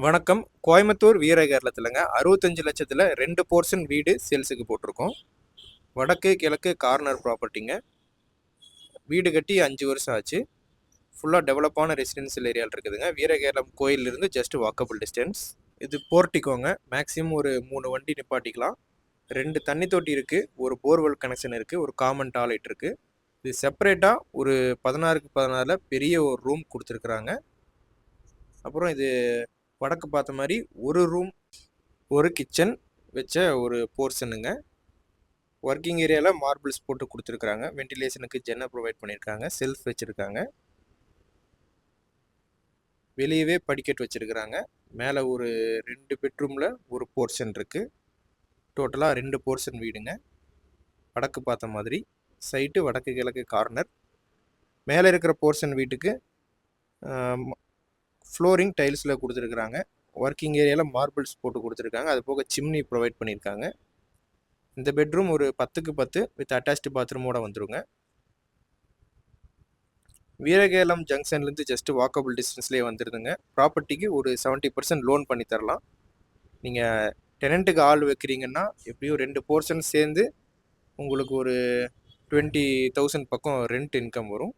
வணக்கம். கோயம்புத்தூர் வீரகேரளத்துலங்க 65 லட்சத்தில் 2 போர்ஷன் வீடு சேல்ஸுக்கு போட்டிருக்கோம். வடக்கு கிழக்கு கார்னர் ப்ராப்பர்ட்டிங்க. வீடு கட்டி 5 வருஷம் ஆச்சு. ஃபுல்லாக டெவலப்பான ரெசிடென்சியல் ஏரியாவில் இருக்குதுங்க. வீரகேரளம் கோயிலிருந்து ஜஸ்ட் வாக்கபிள் டிஸ்டன்ஸ். இது போர்ட்டிக்கோங்க. மேக்ஸிமம் ஒரு 3 வண்டி நிப்பாட்டிக்கலாம். 2 தண்ணி தொட்டி இருக்குது, ஒரு போர்வெல் கனெக்ஷன் இருக்குது, ஒரு காமன் டாய்லெட் இருக்குது. இது செப்பரேட்டாக ஒரு 16க்கு 14 பெரிய ஒரு ரூம் கொடுத்துருக்குறாங்க. அப்புறம் இது வடக்கு பார்த்த மாதிரி ஒரு ரூம் ஒரு கிச்சன் வச்ச ஒரு போர்ஷனுங்க. ஒர்க்கிங் ஏரியாவில் மார்பிள்ஸ் போட்டு கொடுத்துருக்குறாங்க. வென்டிலேஷனுக்கு ஜென்னை ப்ரொவைட் பண்ணியிருக்காங்க. செல்ஃப் வச்சுருக்காங்க. வெளியவே படிக்கட்டு வச்சுருக்குறாங்க. மேலே ஒரு 2 பெட்ரூமில் ஒரு போர்ஷன் இருக்குது. டோட்டலாக 2 போர்ஷன் வீடுங்க. வடக்கு பார்த்த மாதிரி சைட்டு வடக்கு கிழக்கு கார்னர். மேலே இருக்கிற போர்ஷன் வீட்டுக்கு ஃப்ளோரிங் டைல்ஸில் கொடுத்துருக்குறாங்க. ஒர்க்கிங் ஏரியாவில் மார்பிள்ஸ் போட்டு கொடுத்துருக்காங்க. அது போக சிம்னி ப்ரொவைட் பண்ணியிருக்காங்க. இந்த பெட்ரூம் ஒரு 10க்கு 10 வித் அட்டாச்டு பாத்ரூமோட வந்துருங்க. வீரகேரளம் ஜங்ஷன்லேருந்து ஜஸ்ட் வாக்கபிள் டிஸ்டன்ஸ்லேயே வந்துடுதுங்க. ப்ராப்பர்ட்டிக்கு ஒரு 70% லோன் பண்ணி தரலாம். நீங்கள் டெனண்ட்டுக்கு ஆள் வைக்கிறீங்கன்னா எப்படியும் 2 போர்ஷன் சேர்ந்து உங்களுக்கு ஒரு 20,000 பக்கம் ரெண்ட் இன்கம் வரும்.